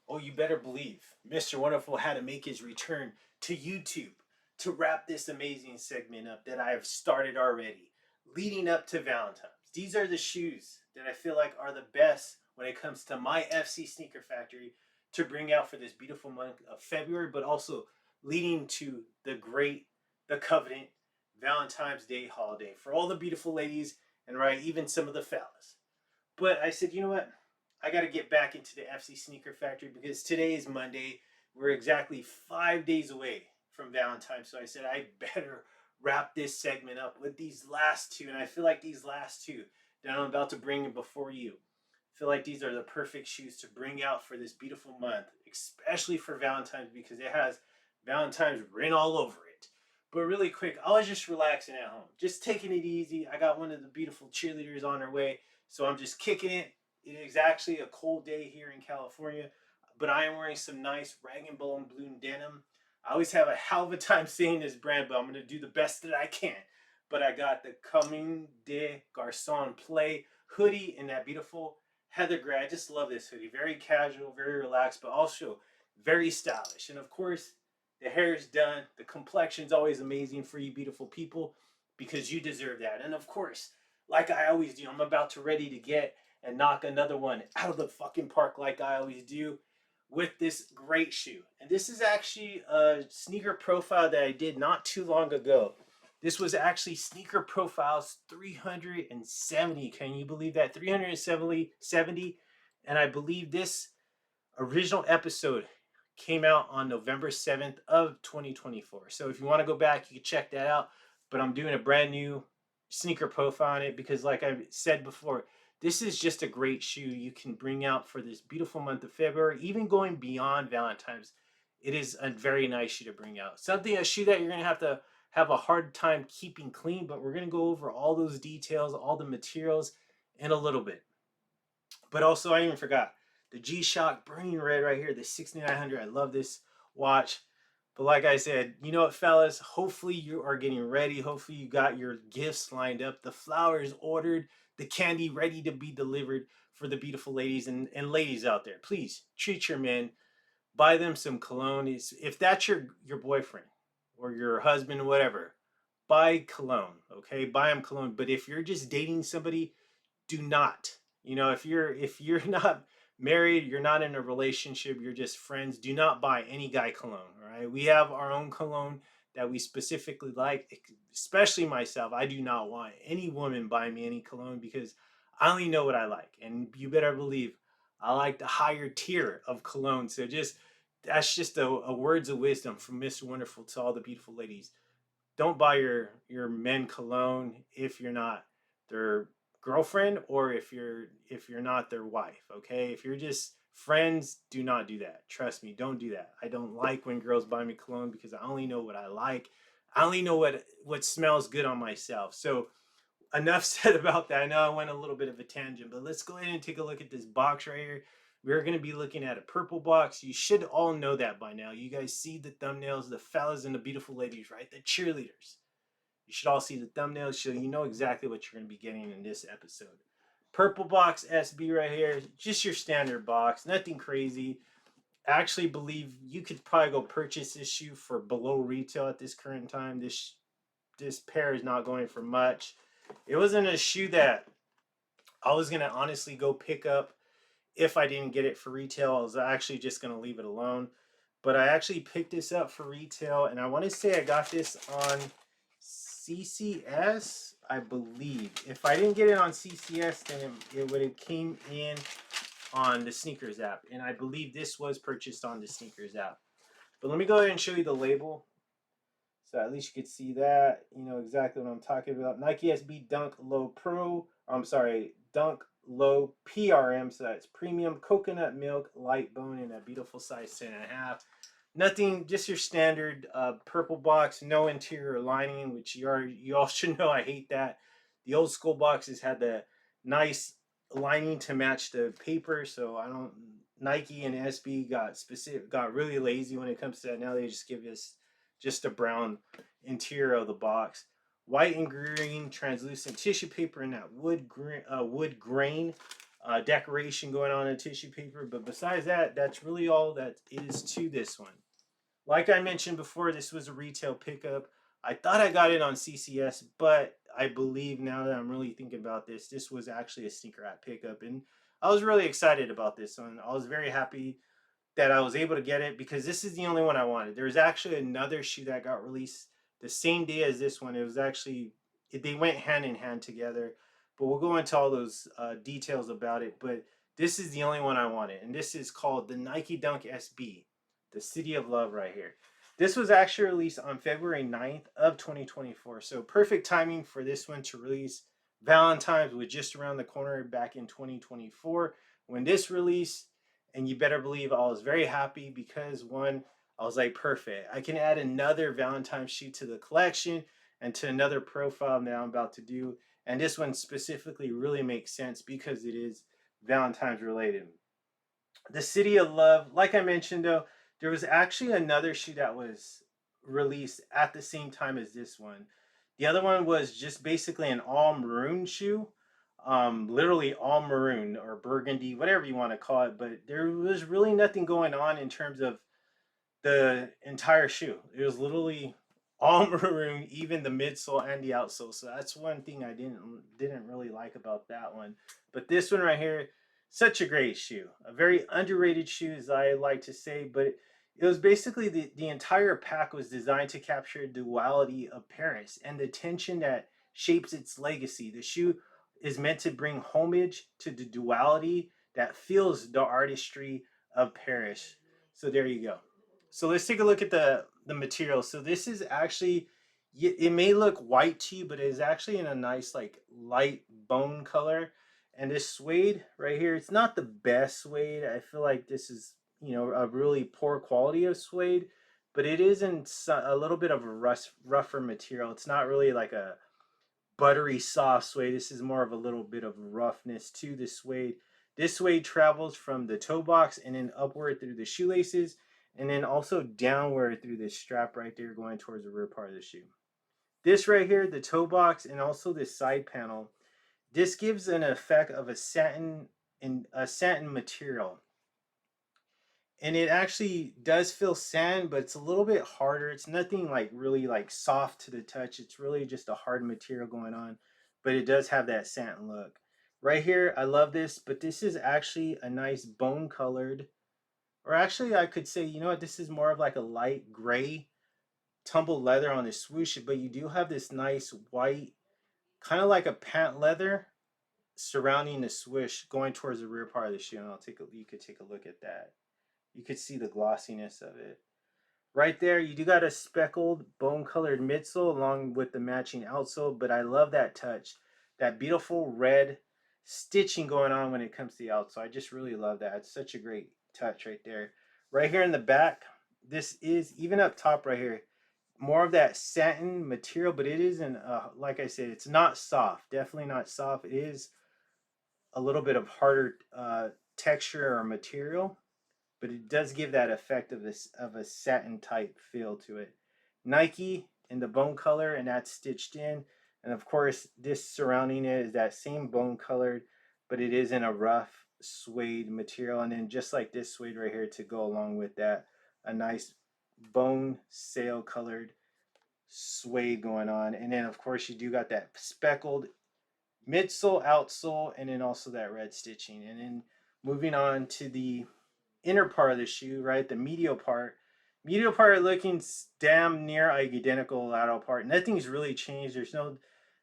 Oh, you better believe Mr. Wonderful had to make his return to YouTube to wrap this amazing segment up that I have started already, leading up to Valentine's. These are the shoes that I feel like are the best when it comes to my FC Sneaker Factory to bring out for this beautiful month of February, but also leading to the covenant Valentine's Day holiday for all the beautiful ladies and right, even some of the fellas. But I said, you know what? I got to get back into the FC Sneaker Factory because today is Monday. We're exactly 5 days away from Valentine's. So I said, I better wrap this segment up with these last two. And I feel like these last two that I'm about to bring before you, I feel like these are the perfect shoes to bring out for this beautiful month, especially for Valentine's because it has Valentine's written all over it. But really quick, I was just relaxing at home, just taking it easy. I got one of the beautiful cheerleaders on her way, so I'm just kicking it. It is actually a cold day here in California, but I am wearing some nice rag and bone blue denim. I always have a hell of a time saying this brand, but I'm going to do the best that I can. But I got the Coming de Garçon Play hoodie in that beautiful heather gray. I just love this hoodie. Very casual, very relaxed, but also very stylish. And of course, the hair is done. The complexion's always amazing for you beautiful people because you deserve that. And of course, like I always do, I'm about to ready to get and knock another one out of the fucking park like I always do with this great shoe. And this is actually a sneaker profile that I did not too long ago. This was actually Sneaker Profiles 370. Can you believe that? 370. And I believe this original episode came out on November 7th of 2024. So if you want to go back, you can check that out. But I'm doing a brand new sneaker profile on it because like I said before, this is just a great shoe you can bring out for this beautiful month of February, even going beyond Valentine's. It is a very nice shoe to bring out. A shoe that you're going to have a hard time keeping clean, but we're going to go over all those details, all the materials in a little bit. But also, I even forgot the G Shock Burning Red right here, the 6900. I love this watch. But like I said, you know what, fellas? Hopefully, you are getting ready. Hopefully, you got your gifts lined up, the flowers ordered, the candy ready to be delivered for the beautiful ladies and ladies out there. Please treat your men, buy them some cologne. If that's your boyfriend or your husband or whatever, buy cologne, okay? Buy them cologne. But if you're just dating somebody, do not. If you're not married, you're not in a relationship, you're just friends, do not buy any guy cologne. All right, we have our own cologne that we specifically like, especially myself. I do not want any woman buying me any cologne because I only know what I like, and you better believe I like the higher tier of cologne. So just that's just a words of wisdom from Mr. Wonderful to all the beautiful ladies. Don't buy your men cologne if you're not their girlfriend or if you're not their wife. Okay, if you're just friends, do not do that. Trust me, don't do that. I don't like when girls buy me cologne because I only know what I like. I only know what smells good on myself. So enough said about that. I know I went a little bit of a tangent, but let's go ahead and take a look at this box right here. We're going to be looking at a purple box. You should all know that by now. You guys see the thumbnails, the fellas and the beautiful ladies, right? The cheerleaders. You should all see the thumbnails so you know exactly what you're going to be getting in this episode. Purple box SB right here, just your standard box, nothing crazy. I actually believe you could probably go purchase this shoe for below retail at this current time. This pair is not going for much. It wasn't a shoe that I was gonna honestly go pick up if I didn't get it for retail. I was actually just gonna leave it alone. But I actually picked this up for retail, and I want to say I got this on CCS, I believe. If I didn't get it on CCS, then it would have came in on the Sneakers app, and I believe this was purchased on the Sneakers app. But let me go ahead and show you the label. So at least you could see that, you know exactly what I'm talking about. Nike SB Dunk Low Pro, I'm sorry, Dunk Low PRM. So that's premium coconut milk, light bone, and a beautiful size 10.5. Nothing, just your standard purple box, no interior lining, which you all should know I hate that. The old school boxes had the nice lining to match the paper, so I don't. Nike and SB got really lazy when it comes to that. Now they just give us just a brown interior of the box. White and green translucent tissue paper in that wood grain. decoration going on in tissue paper. But besides that, that's really all that is to this one. Like I mentioned before, this was a retail pickup. I thought I got it on CCS, but I believe now that I'm really thinking about this, this was actually a sneaker app pickup. And I was really excited about this one. I was very happy that I was able to get it because this is the only one I wanted. There was actually another shoe that got released the same day as this one. It was actually, they went hand in hand together, but we'll go into all those details about it. But this is the only one I wanted, and this is called the Nike Dunk SB, the City of Love right here. This was actually released on February 9th of 2024. So perfect timing for this one to release. Valentines was just around the corner back in 2024 when this released, and you better believe I was very happy because one, I was like, perfect. I can add another Valentine shoot to the collection and to another profile that I'm about to do. And this one specifically really makes sense because it is Valentine's related. The City of Love, like I mentioned though, there was actually another shoe that was released at the same time as this one. The other one was just basically an all maroon shoe, literally all maroon or burgundy, whatever you want to call it. But there was really nothing going on in terms of the entire shoe. It was literally all maroon, even the midsole and the outsole. So that's one thing I didn't really like about that one. But this one right here, such a great shoe, a very underrated shoe, as I like to say. But it was basically the entire pack was designed to capture the duality of Paris and the tension that shapes its legacy. The shoe is meant to bring homage to the duality that feels the artistry of Paris. So there you go. So let's take a look at the material. So this is actually, it may look white to you, but it is actually in a nice like light bone color. And this suede right here, it's not the best suede. I feel like this is, you know, a really poor quality of suede, but it is in a little bit of a rougher material. It's not really like a buttery soft suede. This is more of a little bit of roughness to the suede. This suede travels from the toe box and then upward through the shoelaces, and then also downward through this strap right there going towards the rear part of the shoe. This right here, the toe box and also this side panel, this gives an effect of a satin material. And it actually does feel sand, but it's a little bit harder. It's nothing like really like soft to the touch. It's really just a hard material going on, but it does have that satin look. Right here, I love this, but this is actually a nice bone colored, or actually I could say, you know what, this is more of like a light gray tumbled leather on the swoosh, but you do have this nice white, kind of like a pant leather surrounding the swoosh going towards the rear part of the shoe. And you could take a look at that. You could see the glossiness of it. Right there, you do got a speckled bone colored midsole along with the matching outsole, but I love that touch. That beautiful red stitching going on when it comes to the outsole. I just really love that. It's such a great touch right there. Right here in the back, this is, even up top right here, more of that satin material, but it isn't, like I said, it's not soft. Definitely not soft. It is a little bit of harder texture or material, but it does give that effect of this of a satin type feel to it. Nike in the bone color, and that's stitched in, and of course this surrounding it is that same bone colored, but it is in a rough suede material. And then just like this suede right here to go along with that, a nice bone sail colored suede going on. And then of course you do got that speckled midsole, outsole, and then also that red stitching. And then moving on to the inner part of the shoe, right? The medial part. Medial part looking damn near identical lateral part. Nothing's really changed. There's no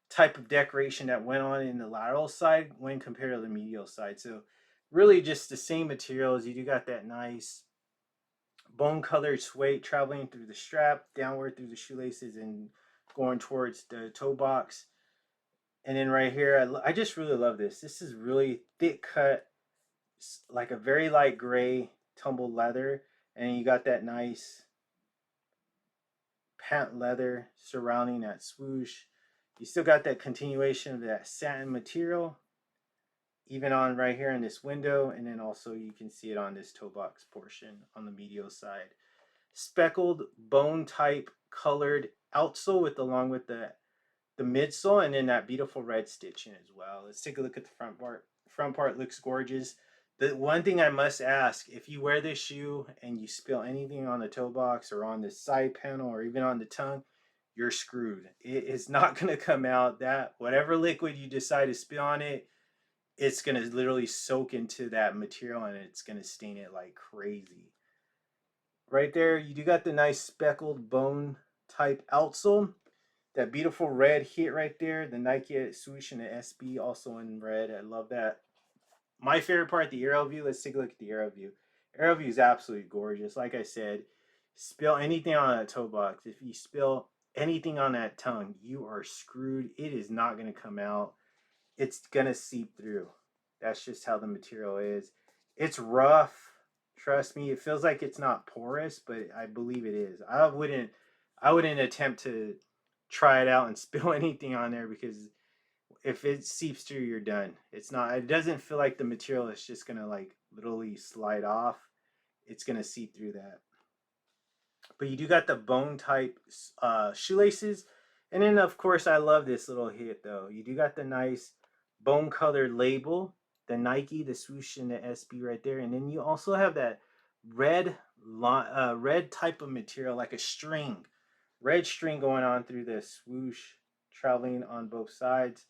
type of decoration that went on in the lateral side when compared to the medial side. So really just the same materials. You do got that nice bone colored suede traveling through the strap, downward through the shoelaces and going towards the toe box. And then right here, I just really love this. This is really thick cut, like a very light gray tumbled leather, and you got that nice pant leather surrounding that swoosh. You still got that continuation of that satin material, even on right here in this window, and then also you can see it on this toe box portion on the medial side. Speckled bone type colored outsole with along with the midsole, and then that beautiful red stitching as well. Let's take a look at the front part. Front part looks gorgeous. The one thing I must ask, if you wear this shoe and you spill anything on the toe box or on the side panel or even on the tongue, you're screwed. It is not going to come out. That whatever liquid you decide to spill on it, it's going to literally soak into that material and it's going to stain it like crazy. Right there, you do got the nice speckled bone type outsole. That beautiful red hit right there, the Nike swoosh and the SB also in red. I love that. My favorite part, the aerial view. Let's take a look at the aerial view. Aerial view is absolutely gorgeous. Like I said, spill anything on that toe box. If you spill anything on that tongue, you are screwed. It is not going to come out. It's going to seep through. That's just how the material is. It's rough. Trust me. It feels like it's not porous, but I believe it is. I wouldn't attempt to try it out and spill anything on there because if it seeps through, you're done. It's not. It doesn't feel like the material is just gonna like literally slide off. It's gonna seep through that. But you do got the bone type shoelaces, and then of course I love this little hit though. You do got the nice bone colored label, the Nike, the swoosh, and the SB right there, and then you also have that red red type of material like a string, red string going on through the swoosh, traveling on both sides.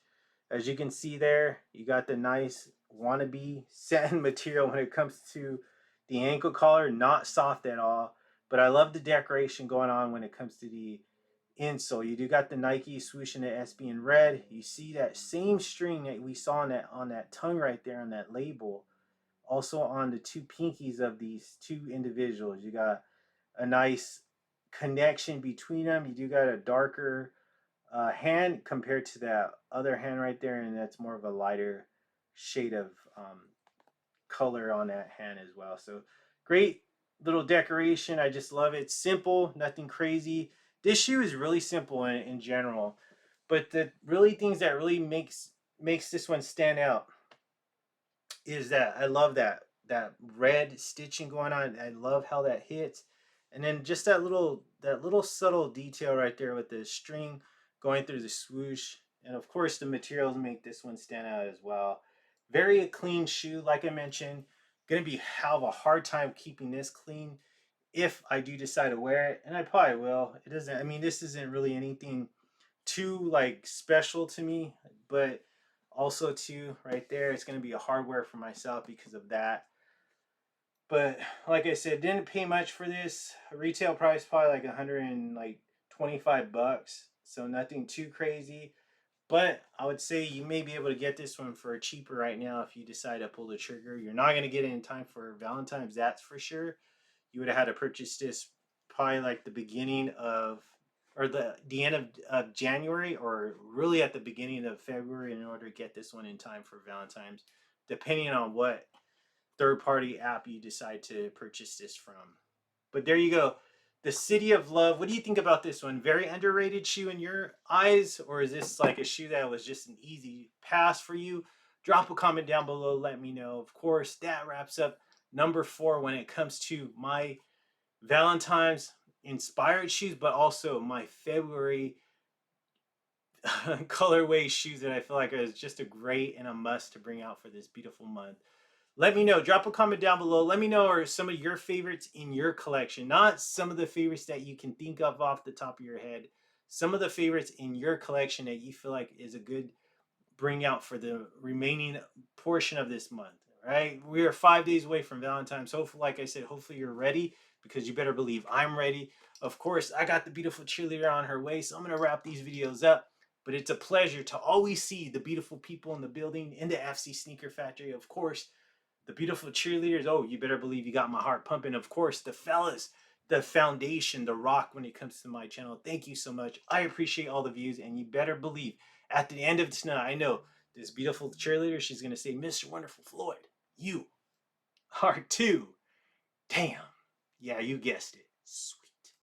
As you can see there, you got the nice wannabe satin material when it comes to the ankle collar, not soft at all. But I love the decoration going on when it comes to the insole. You do got the Nike swoosh and the SB in red. You see that same string that we saw on that tongue right there on that label. Also on the two pinkies of these two individuals. You got a nice connection between them. You do got a darker hand compared to that other hand right there, and that's more of a lighter shade of color on that hand as well. So great little decoration. I just love it. It's simple, nothing crazy. This shoe is really simple in general, but the really things that really makes this one stand out is that I love that red stitching going on. I love how that hits, and then just that little subtle detail right there with the string going through the swoosh, and of course the materials make this one stand out as well. Very clean shoe, like I mentioned. Gonna be have a hard time keeping this clean if I do decide to wear it, and I probably will. It doesn't. I mean, this isn't really anything too like special to me, but also too right there, it's going to be a hardware for myself because of that. But like I said, didn't pay much for this. Retail price probably like 125 bucks, so nothing too crazy. But I would say you may be able to get this one for cheaper right now if you decide to pull the trigger. You're not going to get it in time for Valentine's, that's for sure. You would have had to purchase this probably like the beginning of or the end of January or really at the beginning of February in order to get this one in time for Valentine's, depending on what third party app you decide to purchase this from. But there you go. The City of Love. What do you think about this one? Very underrated shoe in your eyes, or is this like a shoe that was just an easy pass for you? Drop a comment down below. Let me know. Of course, that wraps up number 4 when it comes to my Valentine's inspired shoes, but also my February colorway shoes that I feel like is just a great and a must to bring out for this beautiful month. Let me know. Drop a comment down below. Let me know are some of your favorites in your collection, not some of the favorites that you can think of off the top of your head. Some of the favorites in your collection that you feel like is a good bring out for the remaining portion of this month. Right? We are 5 days away from Valentine's. Hopefully, like I said, hopefully you're ready because you better believe I'm ready. Of course, I got the beautiful cheerleader on her way, so I'm going to wrap these videos up. But it's a pleasure to always see the beautiful people in the building in the FC Sneaker Factory. Of course, the beautiful cheerleaders. Oh, you better believe you got my heart pumping. Of course, the fellas, the foundation, the rock when it comes to my channel. Thank you so much. I appreciate all the views, and you better believe at the end of this night, I know this beautiful cheerleader, she's going to say, Mr. Wonderful Floyd, you are too. Damn. Yeah, you guessed it. Sweet.